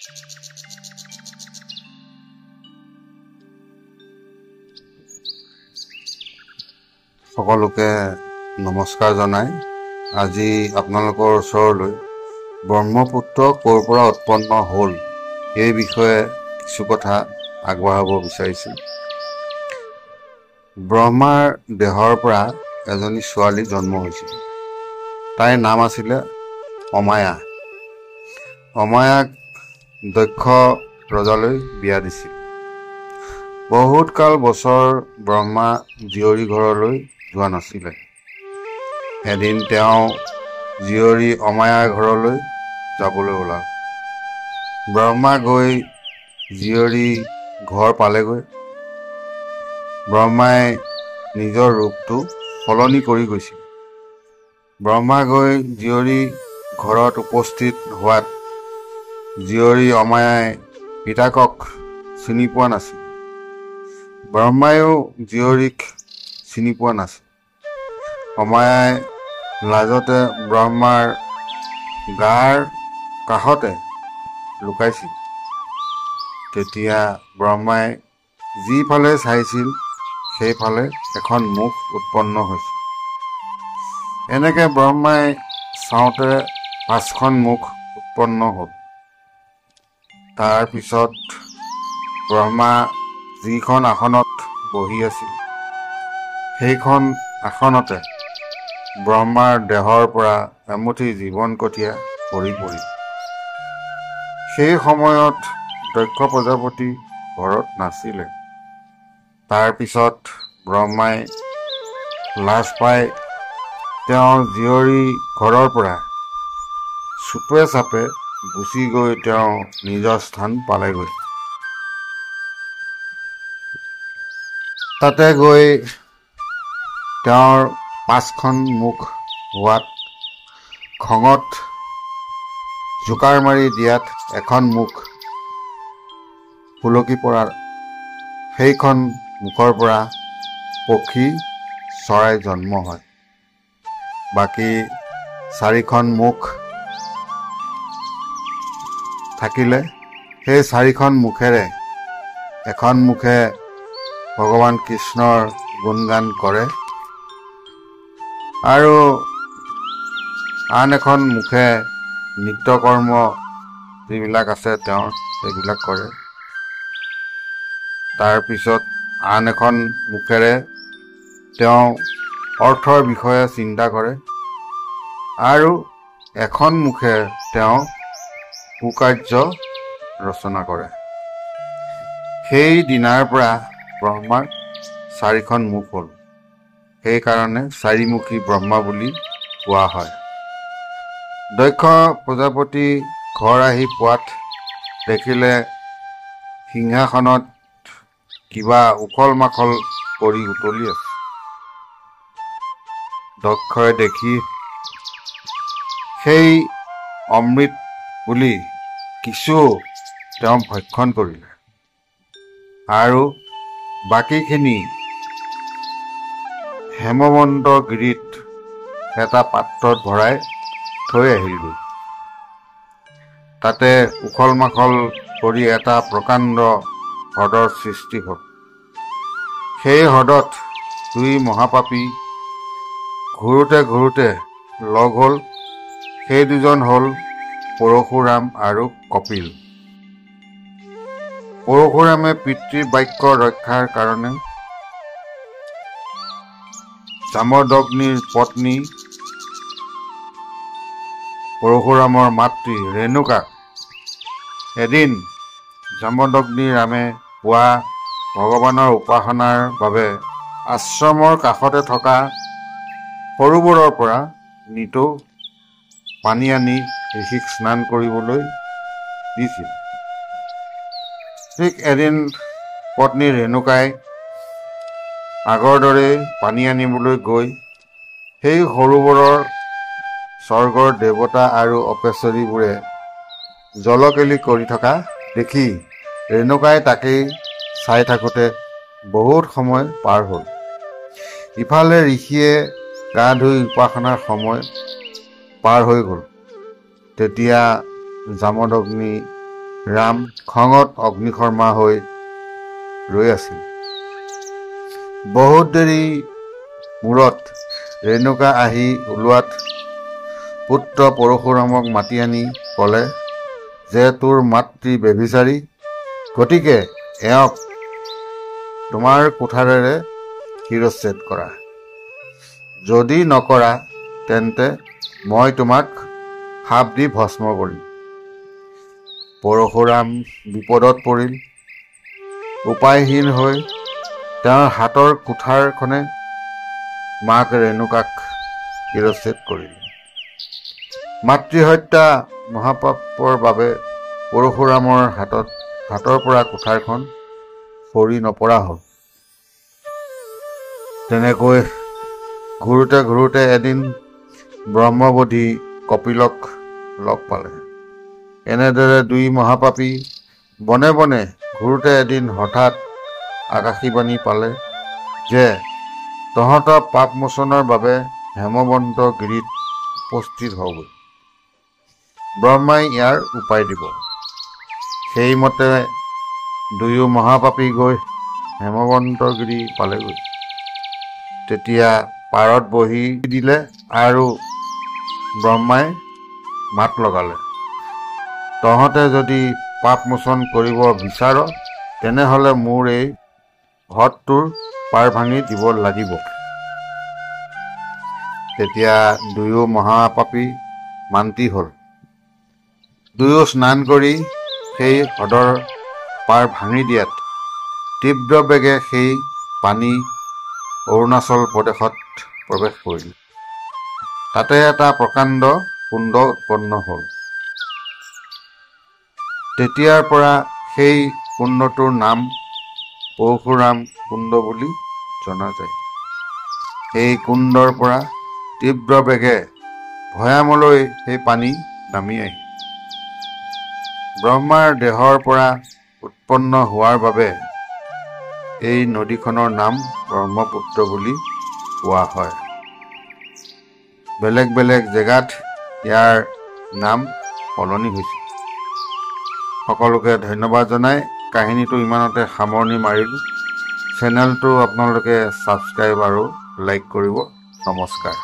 সকলোকে নমস্কাৰ জনাই আজি আপোনালোকৰ ওচৰলৈ ব্ৰহ্মপুত্ৰ ক'ৰ পৰা উৎপন্ন হ'ল এই বিষয়ে কিছু কথা আগবঢ়াব বিচাৰিছো। ব্ৰহ্মাৰ দেহৰ পৰা এজনী ছোৱালী জন্ম হৈছিল। তাইৰ নাম আছিলে অমায়া। অমায়াক দক্ষ ৰজালৈ বিয়া দিছিল। বহুত কাল বছৰ ব্ৰহ্মা জীয়ৰী ঘৰলৈ যোৱা নাছিলে। এদিন তেওঁ জীয়ৰী অমায়াৰ ঘৰলৈ যাবলৈ ওলাল। ব্ৰহ্মা গৈ জীয়ৰী ঘৰ পালেগৈ। ব্ৰহ্মাই নিজৰ ৰূপটো সলনি কৰি গৈছিল। ব্ৰহ্মা গৈ জীয়ৰী ঘৰত উপস্থিত হোৱাত জীয়ৰী অমায়াই পিতাকক চিনি পোৱা নাছিল। ব্ৰহ্মায়ো জীয়ৰীক চিনি পোৱা নাছিল। অমায়াই লাজতে ব্ৰহ্মাৰ গাৰ কাষতে লুকাইছিল। তেতিয়া ব্ৰহ্মাই যিফালে চাইছিল সেইফালে এখন মুখ উৎপন্ন হৈছিল। এনেকে ব্ৰহ্মাই চাওঁতে 5খন মুখ উৎপন্ন হ'ল। তাৰ পিছত ব্ৰহ্মা যিখন আসনত বহি আছিল সেইখন আসনতে ব্ৰহ্মাৰ দেহৰ পৰা এমুঠি জীৱন কঠীয়া সৰি পৰিল। সেই সময়ত দক্ষ প্ৰজাপতি ঘৰত নাছিলে। তাৰ পিছত ব্ৰহ্মাই লাজ পাই তেওঁৰ জীয়ৰী ঘৰৰ পৰা চুপে চাপে গুচি গৈ তেওঁ নিজৰ স্থান পালেগৈ। তাতে গৈ তেওঁৰ 5খন মুখ হোৱাত খঙত জোকাৰ মাৰি দিয়াত এখন মুখ সুলকি পৰাৰ সেইখন মুখৰ পৰা পক্ষী চৰাই জন্ম হয়। বাকী 4খন মুখ থাকিলে সেই 4খন মুখেৰে এখন মুখে ভগৱান কৃষ্ণৰ গুণগান কৰে আৰু আন এখন মুখে নিত্যকৰ্ম যিবিলাক আছে তেওঁৰ সেইবিলাক কৰে। তাৰপিছত আন এখন মুখেৰে তেওঁ অৰ্থৰ বিষয়ে চিন্তা কৰে আৰু এখন মুখে তেওঁ কুকাৰ্য ৰচনা কৰে। সেই দিনাৰ পৰা ব্ৰহ্মাৰ 4খন মুখ হ'ল। সেইকাৰণে 4মুখী ব্ৰহ্মা বুলি কোৱা হয়। দক্ষ প্ৰজাপতি ঘৰ আহি পোৱাত দেখিলে সিংহাসনত কিবা উখল মাখল কৰি উতলি আছে। দক্ষই দেখি সেই অমৃত বুলি কিছু তেওঁ ভক্ষণ কৰিলে আৰু বাকীখিনি হেমবন্ত গিৰিত এটা পাত্ৰত ভৰাই থৈ আহিলগৈ। তাতে উখল মাখল কৰি এটা প্ৰকাণ্ড হ্ৰদৰ সৃষ্টি হ'ল। সেই হ্ৰদত 2 মহাপাপী ঘূৰোতে ঘূৰোতে লগ হ'ল। সেই দুজন হ'ল পৰশুৰাম আৰু কপিল। পৰশুৰামে পিতৃৰ বাক্য ৰক্ষাৰ কাৰণে জামদগ্নিৰ পত্নী পৰশুৰামৰ মাতৃ ৰেণুকাক এদিন জামদগ্নি ৰামে পোৱা ভগৱানৰ উপাসনাৰ বাবে আশ্ৰমৰ কাষতে থকা সৰোবৰৰ পৰা নিতৌ পানী আনি ঋষিক স্নান কৰিবলৈ দিছিল। ঠিক এদিন পত্নী ৰেণুকাই আগৰ দৰে পানী আনিবলৈ গৈ সেই সৰোবৰৰ স্বৰ্গৰ দেৱতা আৰু অপেশ্বৰীবোৰে জলকেলি কৰি থকা দেখি ৰেণুকাই তাকেই চাই থাকোঁতে বহুত সময় পাৰ হ'ল। ইফালে ঋষিয়ে গা ধুই উপাসনাৰ সময় পাৰ হৈ গ'ল। তেতিয়া জামদগ্নি ৰাম খঙত অগ্নিশৰ্মা হৈ ৰৈ আছিল। বহুত দেৰি মূৰত ৰেণুকা আহি ওলোৱাত পুত্ৰ পৰশুৰামক মাতি আনি ক'লে যে তোৰ মাতৃ ব্যভিচাৰী, গতিকে এওঁক তোমাৰ কুঠাৰেৰে শিৰচ্ছেদ কৰা। যদি নকৰা তেন্তে মই তোমাক সাপ দি ভস্ম কৰিম। পৰশুৰাম বিপদত পৰিল। উপায়হীন হৈ তেওঁৰ হাতৰ কুঠাৰখনে মাক ৰেণুকাক শিৰচ্ছেদ কৰিল। মাতৃহত্যা মহাপাপৰ বাবে পৰশুৰামৰ হাতৰ পৰা কুঠাৰখন সৰি নপৰা হ'ল। তেনেকৈ ঘূৰোতে ঘূৰোতে এদিন ব্ৰহ্মবধি কপিলক লগ পালে। এনেদৰে দুই মহাপাপী বনে বনে ঘূৰোতে এদিন হঠাৎ আকাশীবাণী পালে যে তহঁতৰ পাপমোচনৰ বাবে হেমবন্ত গিৰিত উপস্থিত হওঁগৈ। ব্ৰহ্মাই ইয়াৰ উপায় দিব। সেইমতে দুয়ো মহাপাপী গৈ হেমবন্তগিৰি পালেগৈ। তেতিয়া পাৰত বহি দিলে আৰু ব্ৰহ্মাই মাত লগালে, তহঁতে যদি পাপমোচন কৰিব বিচাৰ তেনেহলে মোৰ এই হ্ৰদটোৰ পাৰ ভাঙি দিব লাগিব। তেতিয়া দুয়ো মহাপাপী মান্তি হ'ল। দুয়ো স্নান কৰি সেই হ্ৰদৰ পাৰ ভাঙি দিয়াত তীব্ৰ বেগে সেই পানী অৰুণাচল প্ৰদেশত প্ৰৱেশ কৰিল। তাতে এটা প্ৰকাণ্ড কুণ্ড উৎপন্ন হ'ল। তেতিয়াৰ পৰা সেই কুণ্ডটোৰ নাম পৰশুৰাম কুণ্ড বুলি জনা যায়। সেই কুণ্ডৰ পৰা তীব্ৰ বেগে ভৈয়ামলৈ সেই পানী নামি আহিল। ব্ৰহ্মাৰ দেহৰ পৰা উৎপন্ন হোৱাৰ বাবে এই নদীখনৰ নাম ব্ৰহ্মপুত্ৰ বুলি কোৱা হয়। বেলেগ বেলেগ জেগাত ইয়াৰ নাম সলনি হৈছে। সকলোকে ধন্যবাদ জনাই কাহিনীটো ইমানতে সামৰণি মাৰিলোঁ। চেনেলটো আপোনালোকে ছাবস্ক্ৰাইব আৰু লাইক কৰিব। নমস্কাৰ।